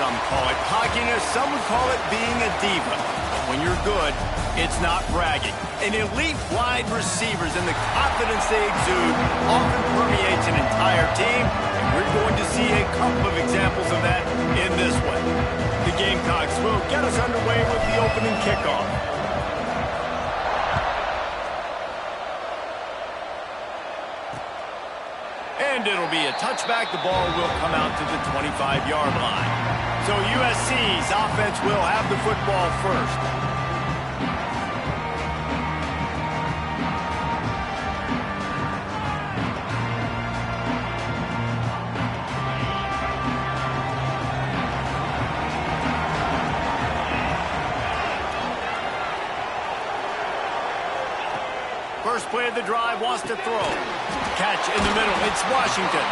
some call it cockiness. Some would call it being a diva. But when you're good, it's not bragging. And elite wide receivers and the confidence they exude often permeates an entire team. And we're going to see a couple of examples of that in this one. The Gamecocks will get us underway with the opening kickoff. And it'll be a touchback. The ball will come out to the 25-yard line. So USC's offense will have the football first. First play of the drive, wants to throw. Catch in the middle, it's Washington.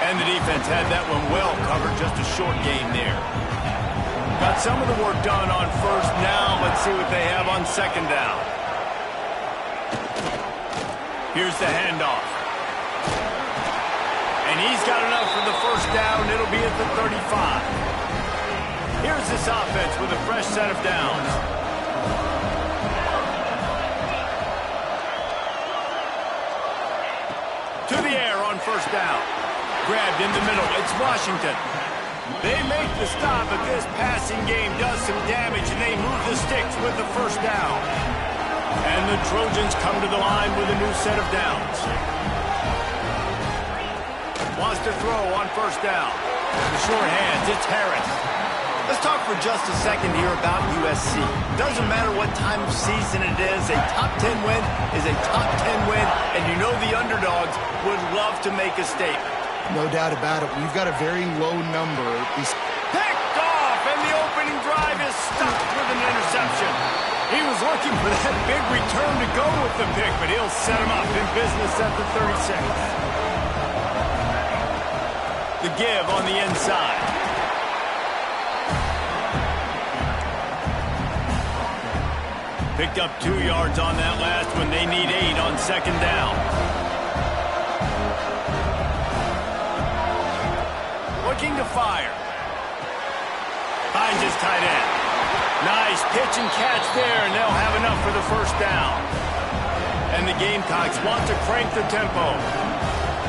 And the defense had that one well covered, just a short game there. Got some of the work done on first. Now let's see what they have on second down. Here's the handoff. And he's got enough for the first down. It'll be at the 35. Here's this offense with a fresh set of downs. To the air on first down. Grabbed in the middle. It's Washington. They make the stop, but this passing game does some damage, and they move the sticks with the first down. And the Trojans come to the line with a new set of downs. Wants to throw on first down. The short hands, it's Harris. Let's talk for just a second here about USC. Doesn't matter what time of season it is, a top 10 win is a top 10 win, and you know the underdogs would love to make a statement. No doubt about it. We've got a very low number. Picked off, and the opening drive is stopped with an interception. He was looking for that big return to go with the pick, but he'll set him up in business at the 36. The give on the inside. Picked up 2 yards on that last one. They need 8 on second down. Looking to fire. Finds his tight end. Nice pitch and catch there, and they'll have enough for the first down. And the Gamecocks want to crank the tempo.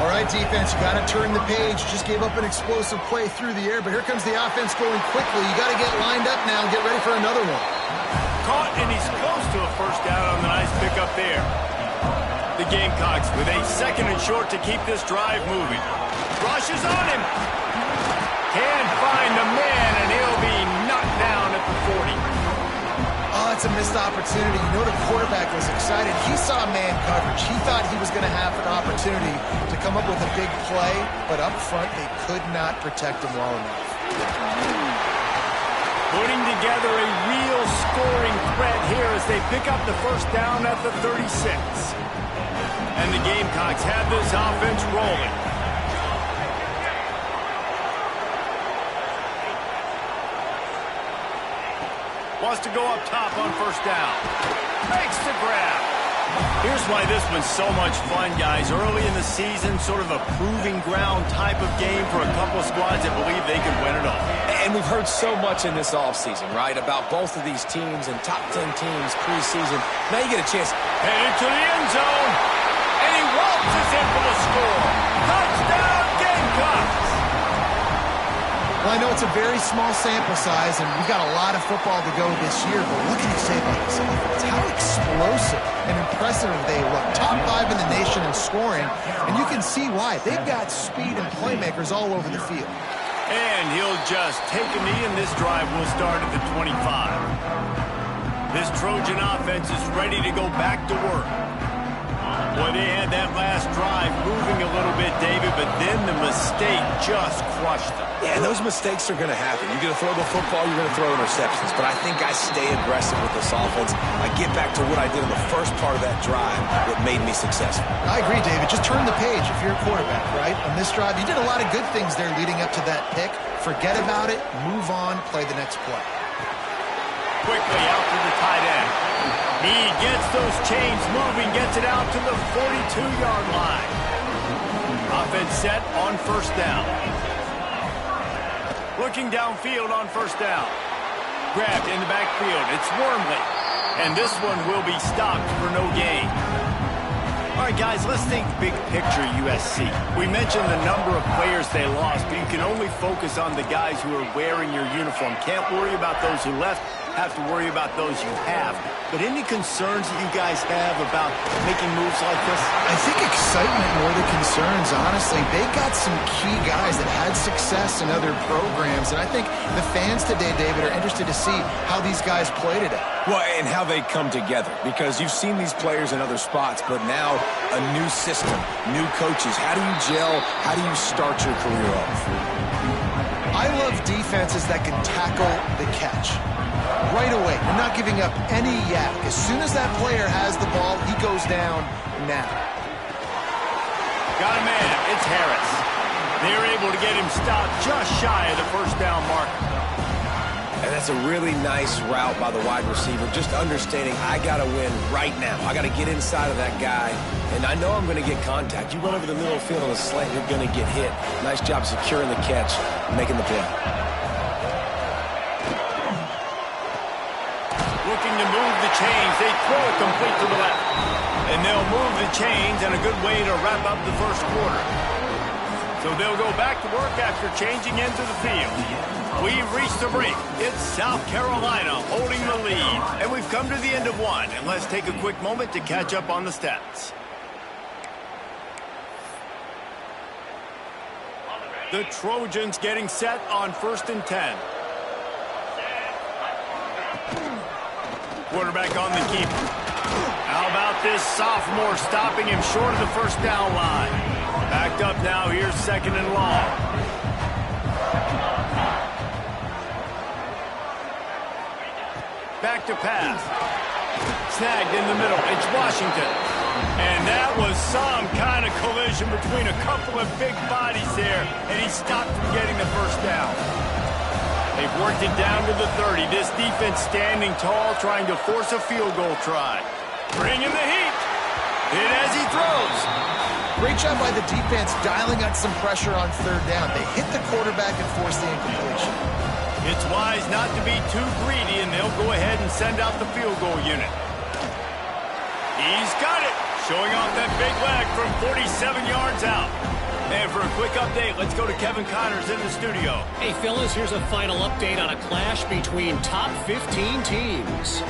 All right, defense, you got to turn the page. Just gave up an explosive play through the air, but here comes the offense going quickly. You got to get lined up now and get ready for another one. Caught, and he's close to a first down on the nice pickup there. The Gamecocks with a second and short to keep this drive moving. Rushes on him. Can't find the man, and he'll be knocked down at the 40. Oh, it's a missed opportunity. You know the quarterback was excited. He saw man coverage. He thought he was going to have an opportunity to come up with a big play, but up front they could not protect him well enough. Putting together a real scoring threat here as they pick up the first down at the 36. And the Gamecocks have this offense rolling. Wants to go up top on first down. Makes the grab. Here's why this one's so much fun, guys. Early in the season, sort of a proving ground type of game for a couple of squads that believe they can win it all. And we've heard so much in this offseason, right, about both of these teams and top 10 teams preseason. Now you get a chance. Headed to the end zone. And he waltzes in for the score. Touchdown, Gamecocks! Well, I know it's a very small sample size, and we've got a lot of football to go this year, but what can you say about this offense? How explosive and impressive they look. Top 5 in the nation in scoring, and you can see why. They've got speed and playmakers all over the field. And he'll just take a knee, and this drive will start at the 25. This Trojan offense is ready to go back to work. Boy, they had that last drive moving a little bit, David, but then the mistake just crushed them. Yeah, those mistakes are going to happen. You're going to throw the football, you're going to throw interceptions. But I think I stay aggressive with this offense. I get back to what I did in the first part of that drive that made me successful. I agree, David. Just turn the page if you're a quarterback, right? On this drive, you did a lot of good things there leading up to that pick. Forget about it, move on, play the next play. Quickly out to the tight end. He gets those chains moving, gets it out to the 42-yard line. Offense set on first down. Looking downfield on first down. Grabbed in the backfield. It's Wormley. And this one will be stopped for no gain. All right, guys, let's think big picture USC. We mentioned the number of players they lost, but you can only focus on the guys who are wearing your uniform. Can't worry about those who left. Have to worry about those you have. But any concerns that you guys have about making moves like this? I think excitement more than concerns, honestly. They got some key guys that had success in other programs, and I think the fans today, David, are interested to see how these guys play today. Well, and how they come together, because you've seen these players in other spots, but now a new system, new coaches. How do you gel? How do you start your career off? I love defenses that can tackle the catch. Right away, you're not giving up any yak. As soon as that player has the ball, he goes down now. Got a man. It's Harris. They're able to get him stopped just shy of the first down marker. And that's a really nice route by the wide receiver, just understanding I got to win right now. I got to get inside of that guy, and I know I'm going to get contact. You run over the middle of the field on a slant, you're going to get hit. Nice job securing the catch, making the play. Looking to move the chains. They throw it complete to the left. And they'll move the chains, and a good way to wrap up the first quarter. So they'll go back to work after changing into the field. We've reached the break. It's South Carolina holding the lead. And we've come to the end of one. And let's take a quick moment to catch up on the stats. The Trojans getting set on 1st and 10. Quarterback on the keeper. How about this sophomore stopping him short of the first down line? Backed up now. Here's 2nd and long. Back to pass. Snagged in the middle. It's Washington. And that was some kind of collision between a couple of big bodies there, and he stopped from getting the first down. They've worked it down to the 30. This defense standing tall, trying to force a field goal try. Bringing the heat. Hit as he throws. Great job by the defense dialing out some pressure on 3rd down. They hit the quarterback and force the incompletion. It's wise not to be too greedy, and they'll go ahead and send out the field goal unit. He's got it. Showing off that big leg from 47 yards out. And for a quick update, let's go to Kevin Connors in the studio. Hey, fellas, here's a final update on a clash between top 15 teams.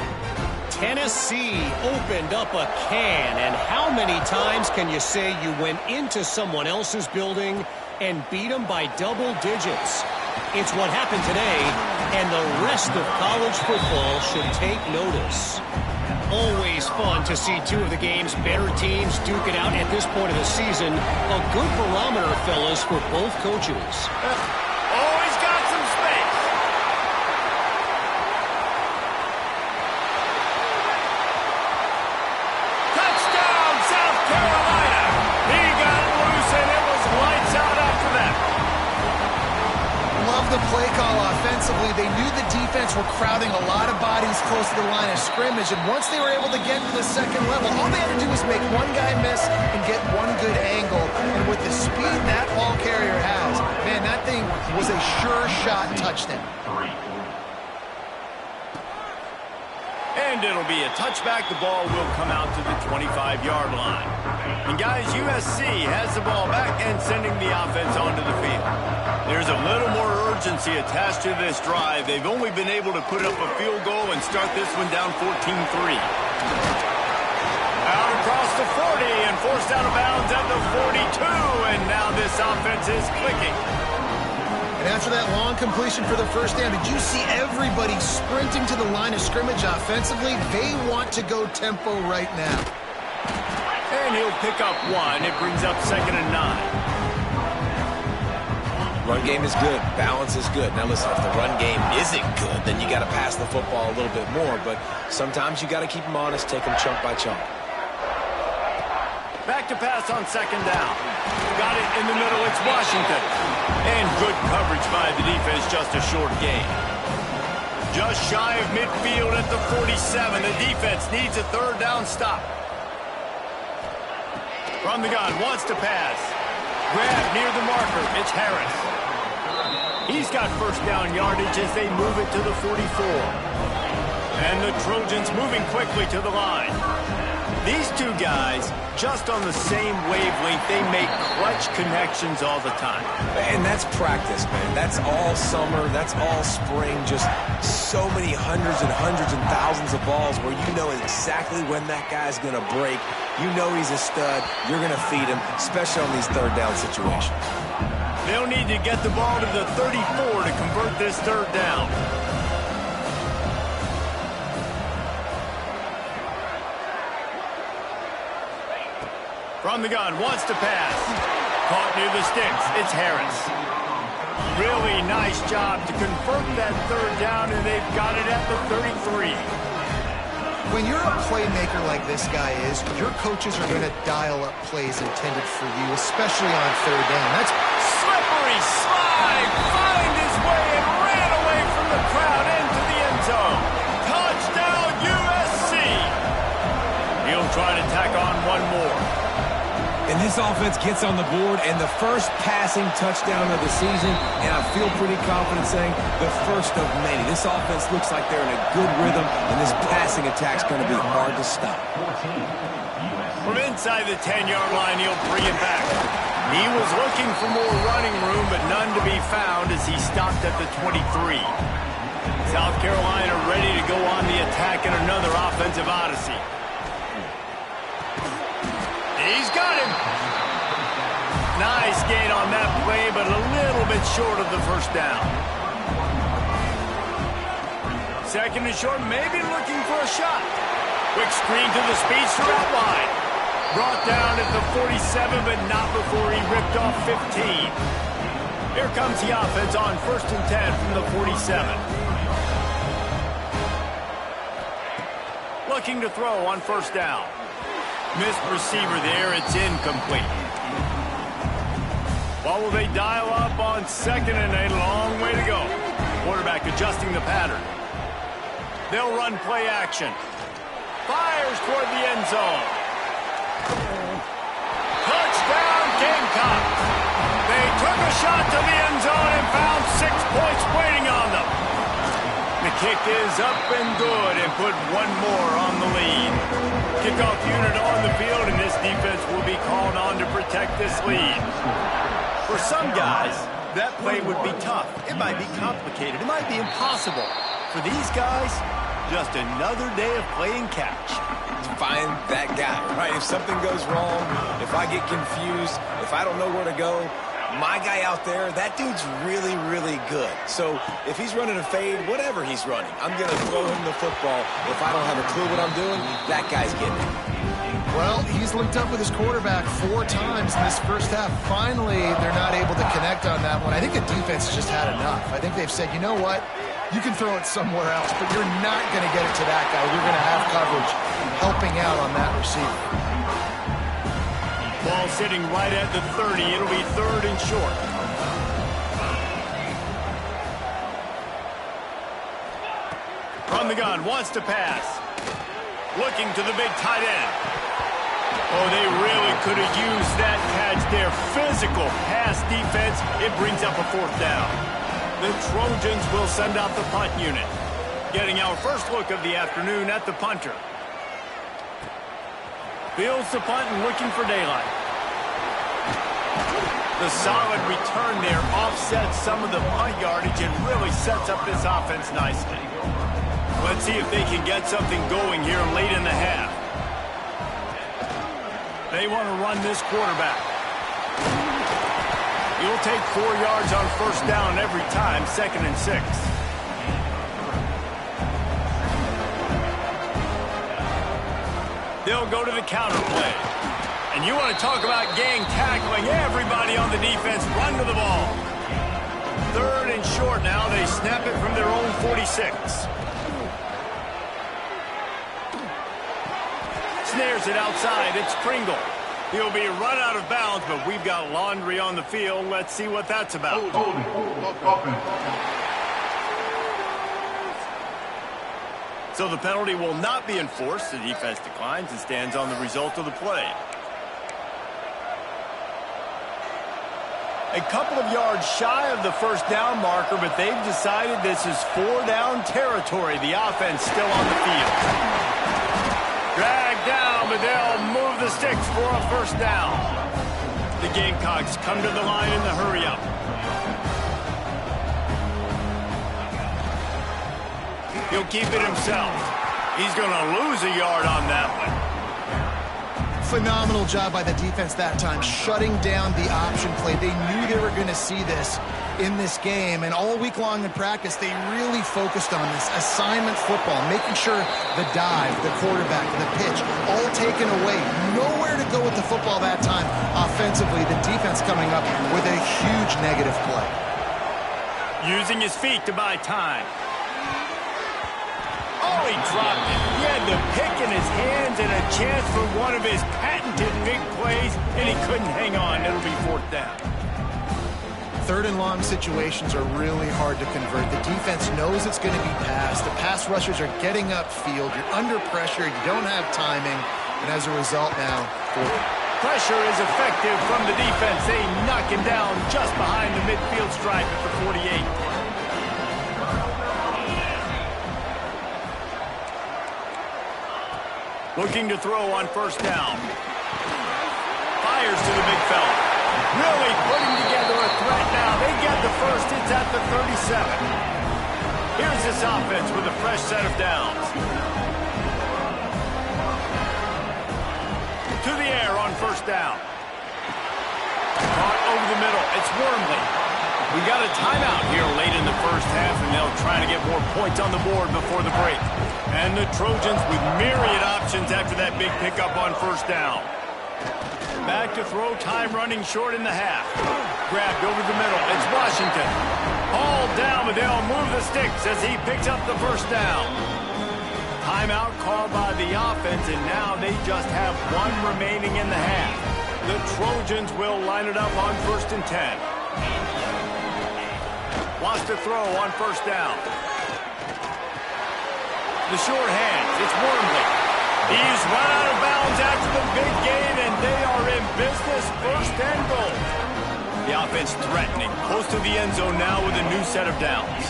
Tennessee opened up a can, and how many times can you say you went into someone else's building and beat them by double digits? It's what happened today, and the rest of college football should take notice. Always fun to see two of the game's better teams duke it out at this point of the season. A good barometer, fellas, for both coaches. Always got some space. Touchdown, South Carolina. He got loose, and it was lights out after that. Love the play call offensively. They knew the defense were crowding a lot of bodies close to the line of scrimmage, and once they were able to get to the 2nd level, all they had to do was make one guy miss and get one good angle. And with the speed that ball carrier has, man, that thing was a sure shot touchdown. And it'll be a touchback. The ball will come out to the 25-yard line. And guys, USC has the ball back and sending the offense onto the field. There's a little more urgency attached to this drive. They've only been able to put up a field goal and start this one down 14-3. Out across the 40 and forced out of bounds at the 42. And now this offense is clicking. And after that long completion for the first down, did you see everybody sprinting to the line of scrimmage offensively? They want to go tempo right now. And he'll pick up one. It brings up 2nd and 9. Run game is good. Balance is good. Now listen, if the run game isn't good, then you got to pass the football a little bit more. But sometimes you got to keep them honest, take them chunk by chunk. Back to pass on 2nd down. Got it in the middle. It's Washington. And good coverage by the defense. Just a short gain. Just shy of midfield at the 47. The defense needs a 3rd down stop. From the gun, wants to pass. Grab near the marker. It's Harris. He's got first down yardage as they move it to the 44. And the Trojans moving quickly to the line. These two guys, just on the same wavelength, they make clutch connections all the time. And that's practice, man. That's all summer. That's all spring. Just so many hundreds and thousands of balls where you know exactly when that guy's going to break. You know he's a stud. You're going to feed him, especially on these third down situations. They'll need to get the ball to the 34 to convert this third down. From the gun, wants to pass. Caught near the sticks. It's Harris. Really nice job to convert that third down, and they've got it at the 33. When you're a playmaker like this guy is, your coaches are going to dial up plays intended for you, especially on third down. That's slippery slide. Find his way and ran away from the crowd into the end zone. Touchdown, USC. He'll try to tack on one more. And this offense gets on the board, and the first passing touchdown of the season, and I feel pretty confident saying the first of many. This offense looks like they're in a good rhythm, and this passing attack's going to be hard to stop. From inside the 10-yard line, he'll bring it back. He was looking for more running room, but none to be found as he stopped at the 23. South Carolina ready to go on the attack in another offensive odyssey. He's got him. Nice gain on that play, but a little bit short of the first down. Second and short, maybe looking for a shot. Quick screen to the speedster out wide. Brought down at the 47, but not before he ripped off 15. Here comes the offense on first and 10 from the 47. Looking to throw on first down. Missed receiver there, it's incomplete. What will they dial up on second and a long way to go? Quarterback adjusting the pattern. They'll run play action. Fires toward the end zone. Touchdown, Gamecocks. They took a shot to the end zone and found 6 points waiting on them. The kick is up and good and put one more on the lead. Kickoff unit on the field, and this defense will be called on to protect this lead. For some guys, that play would be tough. It might be complicated. It might be impossible. For these guys, just another day of playing catch. Find that guy, right? If something goes wrong, if I get confused, if I don't know where to go, my guy out there, that dude's really, really good. So if he's running a fade, whatever he's running, I'm going to throw him the football. If I don't have a clue what I'm doing, that guy's getting it. Well, he's linked up with his quarterback 4 times in this first half. Finally, they're not able to connect on that one. I think the defense has just had enough. I think they've said, you know what? You can throw it somewhere else, but you're not going to get it to that guy. You're going to have coverage helping out on that receiver. Ball sitting right at the 30. It'll be third and short. From the gun, wants to pass. Looking to the big tight end. Oh, they really could have used that catch there. Physical pass defense. It brings up a fourth down. The Trojans will send out the punt unit. Getting our first look of the afternoon at the punter. Fields the punt and looking for daylight. The solid return there offsets some of the punt yardage and really sets up this offense nicely. Let's see if they can get something going here late in the half. They want to run this quarterback. He'll take 4 yards on first down every time, 2nd and 6. They'll go to the counter play. And you want to talk about gang tackling. Everybody on the defense run to the ball. Third and short now. They snap it from their own 46. Snares it outside. It's Pringle. He'll be run out of bounds, but we've got laundry on the field. Let's see what that's about. So the penalty will not be enforced. The defense declines and stands on the result of the play. A couple of yards shy of the first down marker, but they've decided this is 4-down territory. The offense still on the field. Dragged down, but they'll move the sticks for a first down. The Gamecocks come to the line in the hurry-up. He'll keep it himself. He's going to lose a yard on that one. Phenomenal job by the defense that time, shutting down the option play. They knew they were going to see this in this game, and all week long in practice, they really focused on this assignment football, making sure the dive, the quarterback, the pitch, all taken away. Nowhere to go with the football that time offensively. The defense coming up with a huge negative play. Using his feet to buy time. Oh, he dropped it. He had the pick in his hands and a chance for one of his patented big plays, and he couldn't hang on. It'll be fourth down. Third and long situations are really hard to convert. The defense knows it's going to be passed. The pass rushers are getting upfield. You're under pressure. You don't have timing. And as a result now, pressure is effective from the defense. They knock him down just behind the midfield stripe at the 48. Looking to throw on first down. Fires to the big fella. Really putting together a threat now. They get the first. It's at the 37. Here's this offense with a fresh set of downs. To the air on first down. Caught over the middle. It's Wormley. We got a timeout here late in the first half, and they'll try to get more points on the board before the break. And the Trojans with myriad options after that big pickup on first down. Back to throw, time running short in the half. Grabbed over the middle. It's Washington. All down, but they'll move the sticks as he picks up the first down. Timeout called by the offense, and now they just have one remaining in the half. The Trojans will line it up on 1st and 10. Wants to throw on first down. The short hands, it's Wormley. He's run out of bounds after the big gain, and they are in business, 1st and goal. The offense threatening, close to the end zone now with a new set of downs.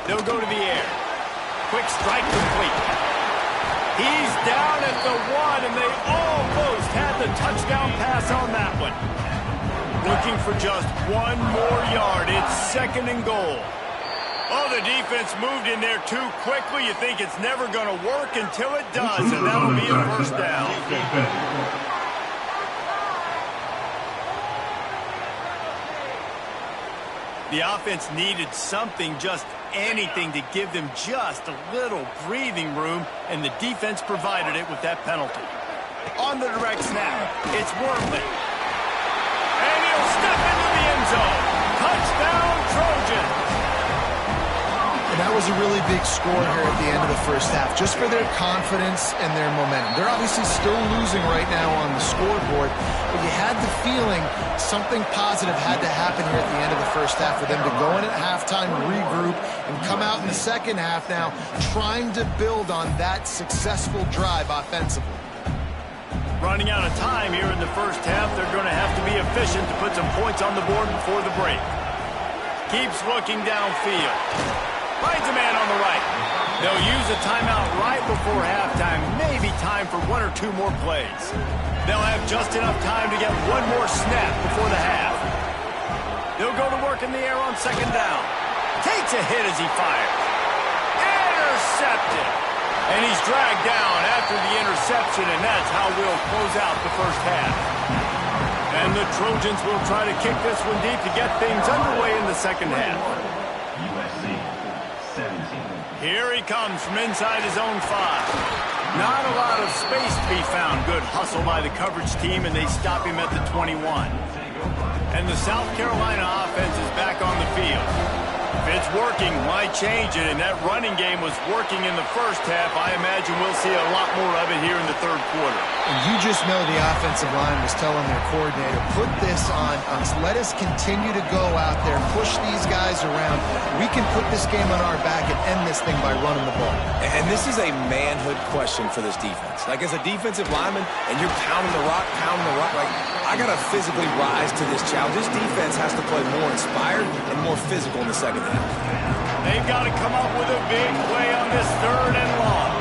They'll go to the air. Quick strike complete. He's down at the 1, and they almost had the touchdown pass on that one. Looking for just one more yard. It's 2nd and goal. Oh, the defense moved in there too quickly. You think it's never going to work until it does, and that'll be a first down. The offense needed something, just anything, to give them just a little breathing room, and the defense provided it with that penalty. On the direct snap, it's Wormley. And he'll step into the end zone. Touchdown, Trojans. And that was a really big score here at the end of the first half, just for their confidence and their momentum. They're obviously still losing right now on the scoreboard, but you had the feeling something positive had to happen here at the end of the first half for them to go in at halftime, regroup, and come out in the second half now trying to build on that successful drive offensively. Running out of time here in the first half, they're going to have to be efficient to put some points on the board before the break. Keeps looking downfield. Finds a man on the right. They'll use a timeout right before halftime. Maybe time for 1 or 2 more plays. They'll have just enough time to get one more snap before the half. They'll go to work in the air on 2nd down. Takes a hit as he fires. Intercepted. And he's dragged down after the interception, and that's how we'll close out the first half. And the Trojans will try to kick this one deep to get things underway in the second half. USC 17. Here he comes from inside his own 5. Not a lot of space to be found. Good hustle by the coverage team, and they stop him at the 21. And the South Carolina offense is back on the field. If it's working, why change it? And that running game was working in the first half. I imagine we'll see a lot more of it here in the third quarter. And you just know the offensive line was telling their coordinator, put this on us. Let us continue to go out there, push these guys around. We can put this game on our back and end this thing by running the ball. And this is a manhood question for this defense. Like, as a defensive lineman, and you're pounding the rock, like, I I got to physically rise to this challenge. This defense has to play more inspired and more physical in the second half. They've got to come up with a big play on this 3rd and long.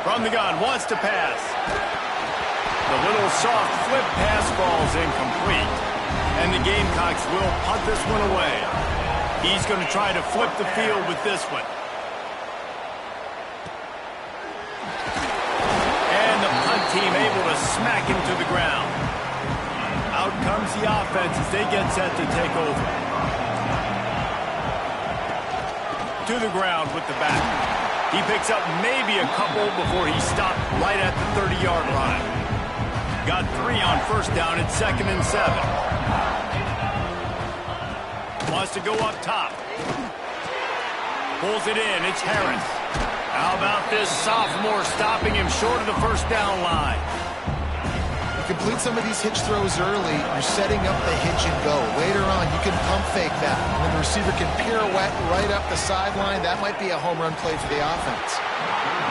From the gun, wants to pass. The little soft flip pass falls incomplete. And the Gamecocks will punt this one away. He's going to try to flip the field with this one. And the punt team able to smack him to the ground. Out comes the offense as they get set to take over. To the ground with the back. He picks up maybe a couple before he stopped right at the 30-yard line. Got 3 on first down at 2nd and 7. Wants to go up top. Pulls it in. It's Harris. How about this sophomore stopping him short of the first down line? Complete some of these hitch throws early, you're setting up the hitch and go. Later on, you can pump fake that. When the receiver can pirouette right up the sideline, that might be a home run play for the offense.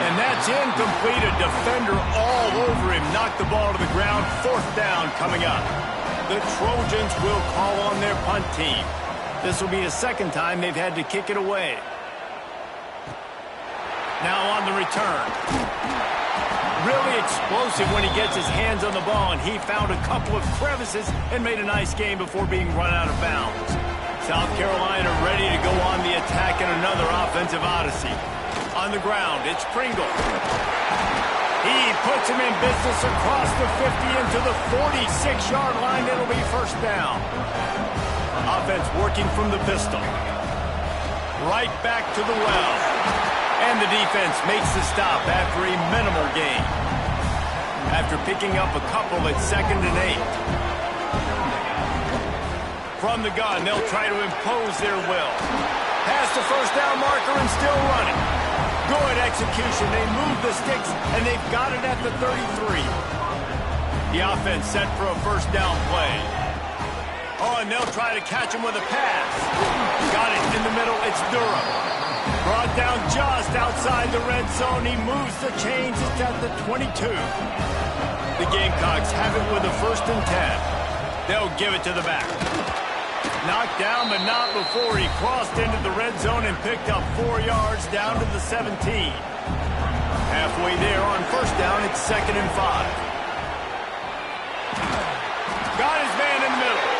And that's incomplete. A defender all over him. Knocked the ball to the ground. 4th down coming up. The Trojans will call on their punt team. This will be the 2nd time they've had to kick it away. Now on the return. Really explosive when he gets his hands on the ball, and he found a couple of crevices and made a nice game before being run out of bounds. South Carolina ready to go on the attack in another offensive odyssey. On the ground, it's Pringle. He puts him in business across the 50 into the 46-yard line. It'll be 1st down. Offense working from the pistol. Right back to the well. And the defense makes the stop after a minimal gain. After picking up a couple at 2nd and 8. From the gun, they'll try to impose their will. Past the first down marker and still running. Good execution. They move the sticks, and they've got it at the 33. The offense set for a 1st down play. Oh, and they'll try to catch him with a pass. Got it in the middle. It's Durham. Brought down just outside the red zone. He moves the chains. It's at the 22. The Gamecocks have it with a 1st and 10. They'll give it to the back. Knocked down, but not before he crossed into the red zone and picked up 4 yards down to the 17. Halfway there on 1st down, it's 2nd and 5. Got his man in the middle.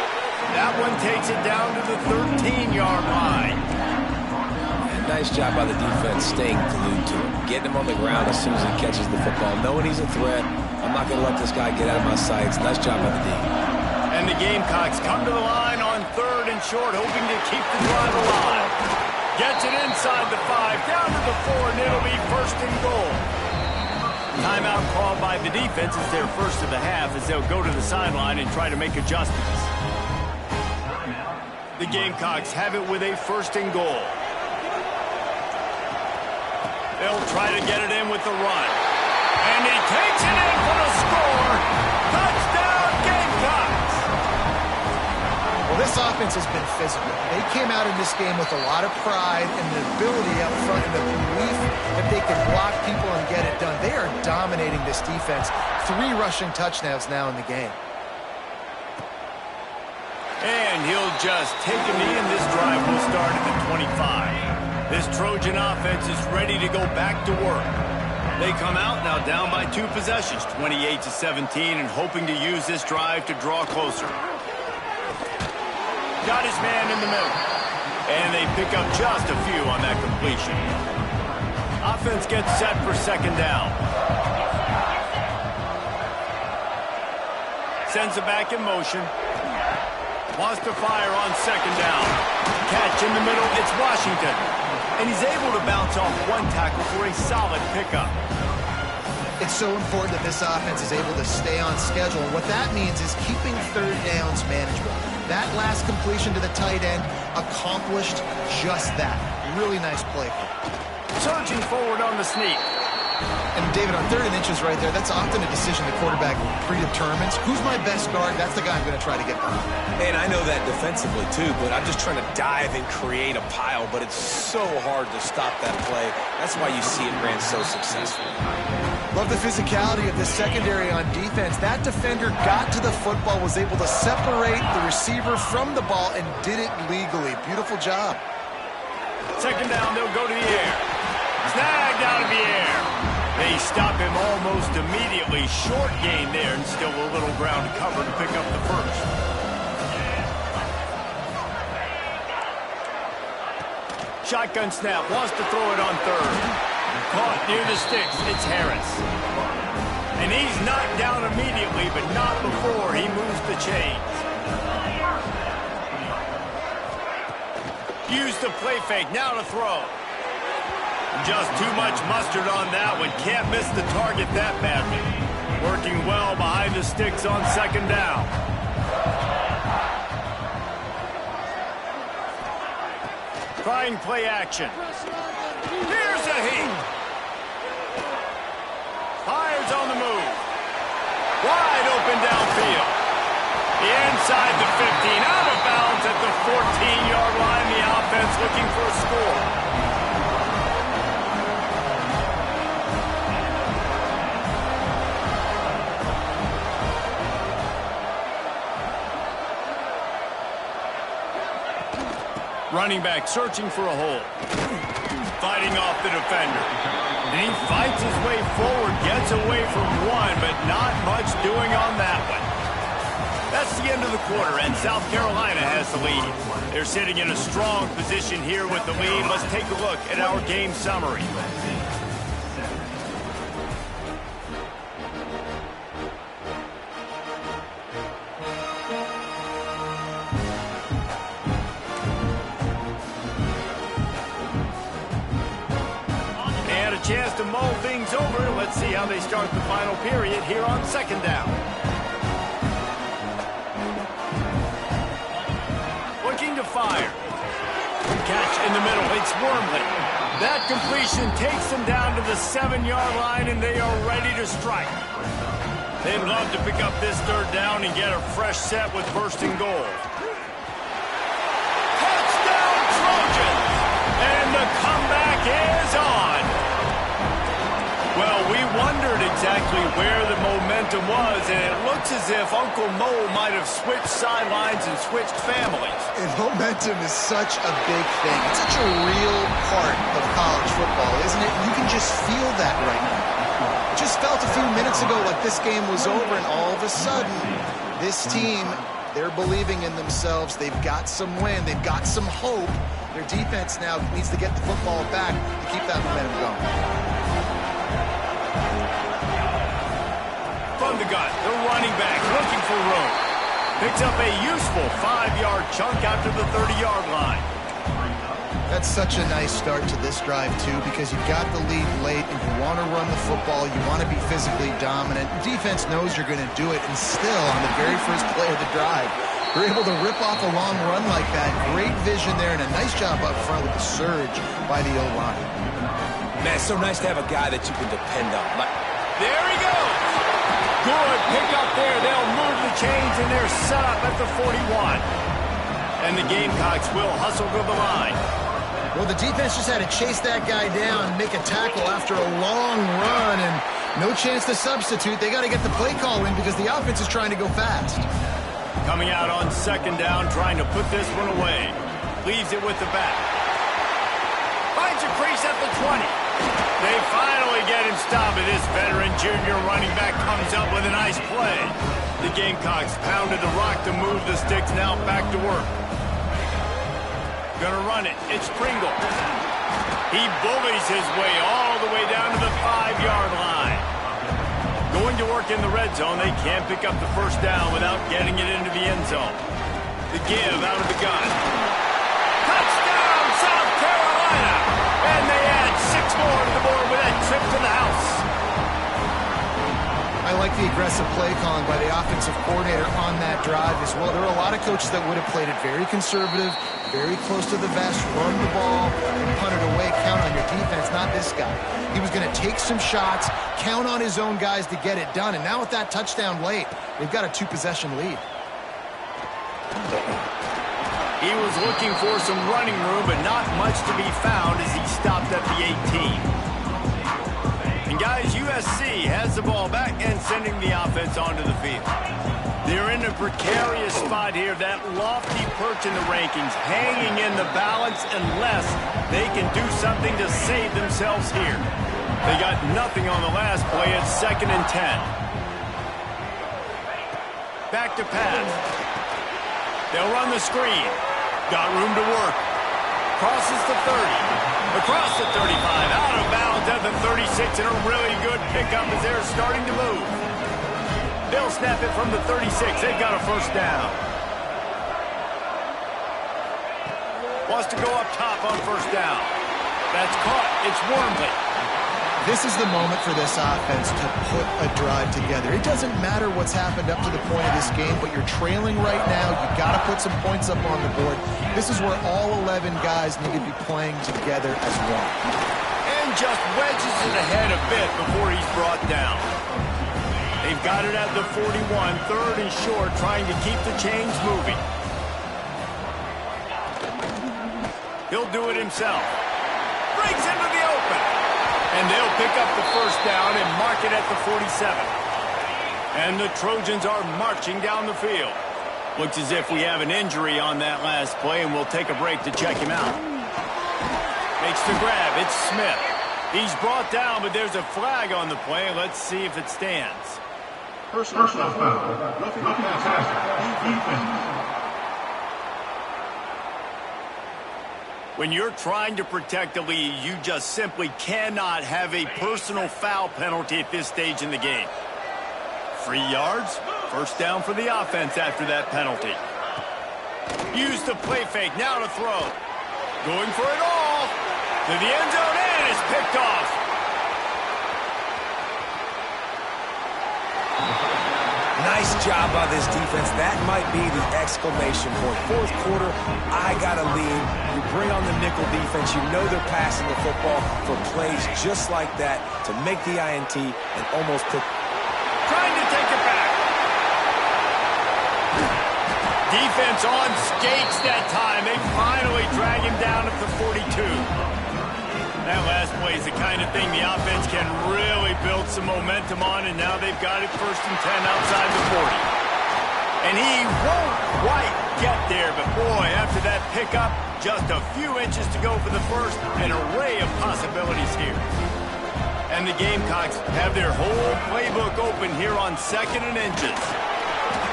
That one takes it down to the 13-yard line. Nice job by the defense staying glued to him. Getting him on the ground as soon as he catches the football. Knowing he's a threat, I'm not going to let this guy get out of my sights. Nice job by the D. And the Gamecocks come to the line on 3rd and short, hoping to keep the drive alive. Gets it inside the 5, down to the 4, and it'll be 1st and goal. Timeout called by the defense is their first of the half as they'll go to the sideline and try to make adjustments. The Gamecocks have it with a 1st and goal. They'll try to get it in with the run. And he takes it in for the score. Touchdown, Gamecocks! Well, this offense has been physical. They came out in this game with a lot of pride and the ability up front and the belief that they can block people and get it done. They are dominating this defense. 3 rushing touchdowns now in the game. And he'll just take a knee, and this drive will start at the 25. This Trojan offense is ready to go back to work. They come out now down by 2 possessions, 28-17, and hoping to use this drive to draw closer. Got his man in the middle. And they pick up just a few on that completion. Offense gets set for 2nd down. Sends it back in motion. Wants to fire on 2nd down. Catch in the middle, it's Washington. And he's able to bounce off 1 tackle for a solid pickup. It's so important that this offense is able to stay on schedule. And what that means is keeping 3rd downs manageable. That last completion to the tight end accomplished just that. Really nice play. Surging forward on the sneak. And David, on 3rd and inches right there, that's often a decision the quarterback predetermines. Who's my best guard? That's the guy I'm going to try to get behind. And I know that defensively, too, but I'm just trying to dive and create a pile, but it's so hard to stop that play. That's why you see it ran so successfully. Love the physicality of this secondary on defense. That defender got to the football, was able to separate the receiver from the ball, and did it legally. Beautiful job. Second down, they'll go to the air. Snagged out of the air. They stop him almost immediately. Short gain there, and still a little ground to cover to pick up the first. Shotgun snap, wants to throw it on third. Caught near the sticks, it's Harris. And he's knocked down immediately, but not before he moves the chains. Use the play fake, now to throw. Just too much mustard on that one. Can't miss the target that badly. Working well behind the sticks on second down. Trying play action. Here's a heat. Fires on the move. Wide open downfield. Inside the 15. Out of bounds at the 14-yard line. The offense looking for a score. Running back searching for a hole. Fighting off the defender. And he fights his way forward, gets away from one, but not much doing on that one. That's the end of the quarter, and South Carolina has the lead. They're sitting in a strong position here with the lead. Let's take a look at our game summary. Chance to mull things over. Let's see how they start the final period here on second down. Looking to fire. Catch in the middle. It's Wormley. That completion takes them down to the 7-yard line, and they are ready to strike. They'd love to pick up this third down and get a fresh set with first and goal. Touchdown Trojans! And the comeback is on. Well, we wondered exactly where the momentum was, and it looks as if Uncle Mo might have switched sidelines and switched families. And momentum is such a big thing. It's such a real part of college football, isn't it? You can just feel that right now. It just felt a few minutes ago like this game was over, and all of a sudden, this team, they're believing in themselves. They've got some wind. They've got some hope. Their defense now needs to get the football back to keep that momentum going. From the gun, the running back looking for room. Picks up a useful 5-yard chunk out to the 30-yard line. That's such a nice start to this drive, too, because you've got the lead late and you want to run the football. You want to be physically dominant. Defense knows you're going to do it, and still, on the very first play of the drive, you're able to rip off a long run like that. Great vision there, and a nice job up front with the surge by the O-line. Man, it's so nice to have a guy that you can depend on. There he goes. Good pick up there. They'll move the chains, and they're set up at the 41. And the Gamecocks will hustle to the line. Well, the defense just had to chase that guy down and make a tackle after a long run, and no chance to substitute. They got to get the play call in because the offense is trying to go fast. Coming out on second down, trying to put this one away. Leaves it with the back. Finds a crease at the 20. They finally get him stopped, and this veteran junior running back comes up with a nice play. The Gamecocks pounded the rock to move the sticks, now back to work. Gonna run it. It's Pringle. He bullies his way all the way down to the 5-yard line. Going to work in the red zone. They can't pick up the first down without getting it into the end zone. The give out of the gun. Touchdown, South Carolina! And they add 6 more to the board with that trip to the house. I like the aggressive play calling by the offensive coordinator on that drive as well. There are a lot of coaches that would have played it very conservative, very close to the vest, run the ball, and punt it away. Count on your defense, not this guy. He was going to take some shots, count on his own guys to get it done. And now with that touchdown late, they've got a 2-possession lead. He was looking for some running room, but not much to be found as he stopped at the 18. And And guys, USC has the ball back and sending the offense onto the field. They're in a precarious spot here, that lofty perch in the rankings, hanging in the balance unless they can do something to save themselves here. They got nothing on the last play. It's 2nd and 10. Back to pass. They'll run the screen. Got room to work. Crosses the 30. Across the 35. Out of bounds at the 36. And a really good pickup as they're starting to move. They'll snap it from the 36. They've got a first down. Wants to go up top on first down. That's caught. It's Wormley. This is the moment for this offense to put a drive together. It doesn't matter what's happened up to the point of this game, but you're trailing right now. You've got to put some points up on the board. This is where all 11 guys need to be playing together as one. And just wedges it ahead a bit before he's brought down. They've got it at the 41, 3rd and short, trying to keep the chains moving. He'll do it himself. Breaks into the open. And they'll pick up the first down and mark it at the 47. And the Trojans are marching down the field. Looks as if we have an injury on that last play, and we'll take a break to check him out. Makes the grab. It's Smith. He's brought down, but there's a flag on the play. Let's see if it stands. Personal foul. Roughing the passer. Defense. When you're trying to protect the lead, you just simply cannot have a personal foul penalty at this stage in the game. 3 yards, first down for the offense after that penalty. Use the play fake, now to throw. Going for it all. To the end zone, and it's picked off. Nice job by this defense. That might be the exclamation point. 4th quarter, I got a lead. You bring on the nickel defense. You know they're passing the football for plays just like that to make the INT and almost put... Trying to take it back. Defense on skates that time. They finally drag him down at the 42. That last play is the kind of thing the offense can really build some momentum on, and now they've got it 1st and 10 outside the 40. And he won't quite get there, but boy, after that pickup, just a few inches to go for the first, an array of possibilities here. And the Gamecocks have their whole playbook open here on 2nd and inches.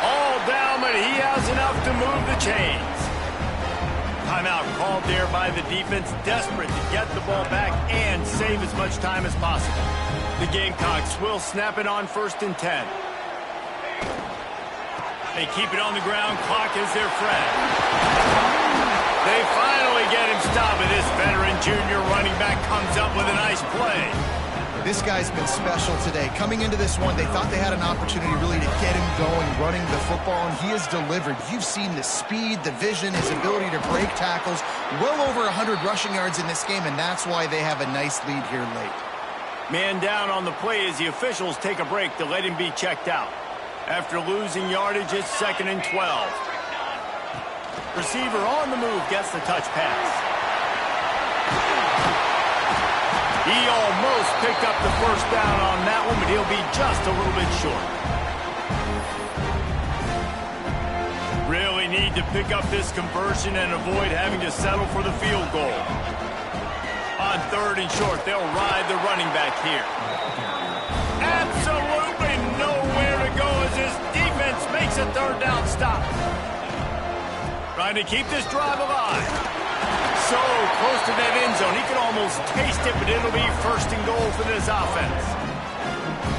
All down, but he has enough to move the chains. Timeout called there by the defense, desperate to get the ball back and save as much time as possible. The Gamecocks will snap it on 1st and 10. They keep it on the ground. Clock is their friend. They finally get him stopped, and this veteran junior running back comes up with a nice play. This guy's been special today. Coming into this one, they thought they had an opportunity really to get him going, running the football, and he has delivered. You've seen the speed, the vision, his ability to break tackles. Well over 100 rushing yards in this game, and that's why they have a nice lead here late. Man down on the play as the officials take a break to let him be checked out. After losing yardage, it's 2nd and 12. Receiver on the move gets the touch pass. He almost picked up the first down on that one, but he'll be just a little bit short. Really need to pick up this conversion and avoid having to settle for the field goal. On 3rd and short, they'll ride the running back here. Absolutely nowhere to go as his defense makes a 3rd down stop. Trying to keep this drive alive. So close to that end zone, he can almost taste it, but it'll be 1st and goal for this offense.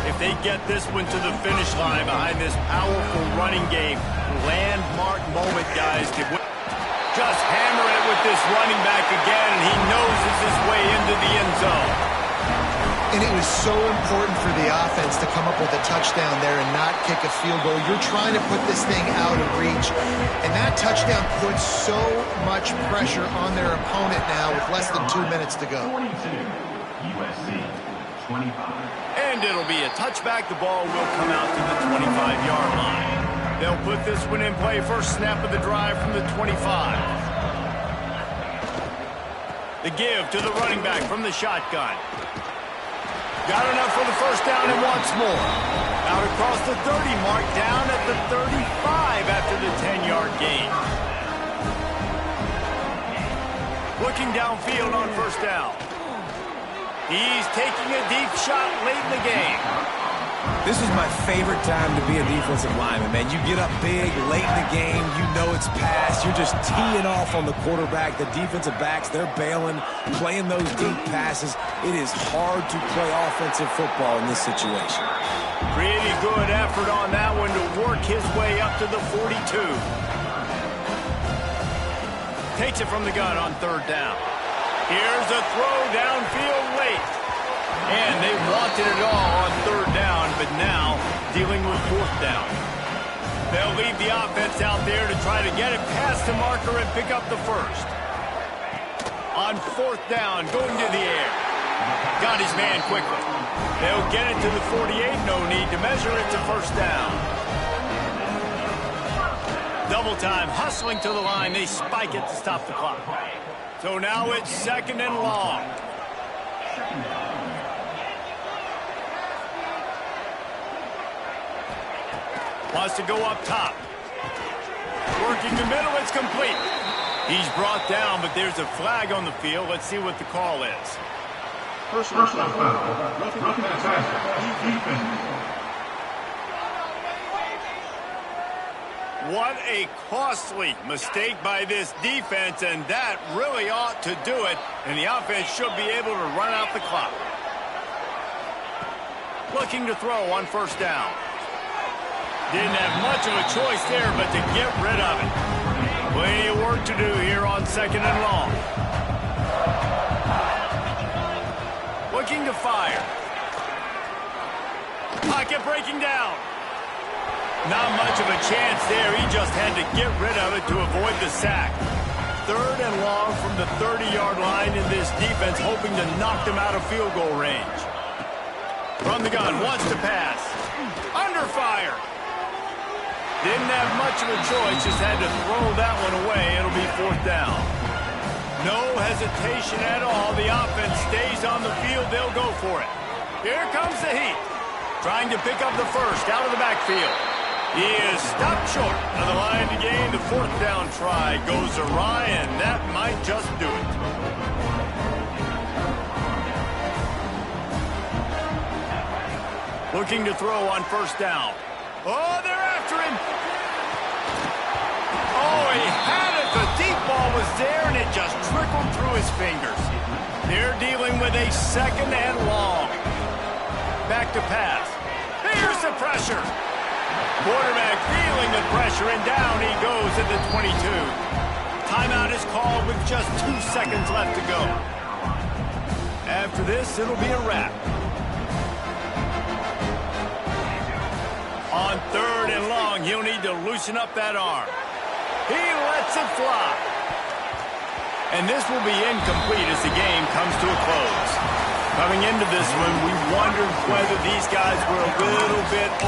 If they get this one to the finish line behind this powerful running game, landmark moment, guys. Just hammer it with this running back again, and he noses his way into the end zone. And it was so important for the offense to come up with a touchdown there and not kick a field goal. You're trying to put this thing out of reach. And that touchdown puts so much pressure on their opponent now with less than 2 minutes to go. 42, USC, 25. And it'll be a touchback. The ball will come out to the 25-yard line. They'll put this one in play. First snap of the drive from the 25. The give to the running back from the shotgun. Got enough for the first down and once more. Out across the 30 mark, down at the 35 after the 10-yard gain. Looking downfield on first down. He's taking a deep shot late in the game. This is my favorite time to be a defensive lineman, man. You get up big, late in the game, you know it's past. You're just teeing off on the quarterback. The defensive backs, they're bailing, playing those deep passes. It is hard to play offensive football in this situation. Pretty good effort on that one to work his way up to the 42. Takes it from the gun on third down. Here's a throw downfield late. And they wanted it all on third down, but now dealing with fourth down. They'll leave the offense out there to try to get it past the marker and pick up the first. On fourth down, going to the air. Got his man quickly. They'll get it to the 48, no need to measure it to first down. Double time, hustling to the line. They spike it to stop the clock. So now it's second and long. Wants to go up top. Working the middle, it's complete. He's brought down, but there's a flag on the field. Let's see what the call is. Personal foul. Roughing the passer. Defense. What a costly mistake by this defense, and that really ought to do it. And the offense should be able to run out the clock. Looking to throw on first down. Didn't have much of a choice there, but to get rid of it. Plenty of work to do here on second and long. Looking to fire. Pocket breaking down. Not much of a chance there. He just had to get rid of it to avoid the sack. Third and long from the 30-yard line in this defense, hoping to knock them out of field goal range. From the gun, wants to pass. Under fire. Didn't have much of a choice, just had to throw that one away. It'll be fourth down. No hesitation at all. The offense stays on the field. They'll go for it. Here comes the heat. Trying to pick up the first out of the backfield. He is stopped short of the line to gain. The fourth down try goes awry, and that might just do it. Looking to throw on first down. Oh, they're after him. Oh, he had it. The deep ball was there, and it just trickled through his fingers. They're dealing with a second and long. Back to pass. Here's the pressure. Quarterback feeling the pressure, and down he goes at the 22. Timeout is called with just 2 seconds left to go. After this, it'll be a wrap. On third and long, he'll need to loosen up that arm. He lets it fly. And this will be incomplete as the game comes to a close. Coming into this one, we wondered whether these guys were a little bit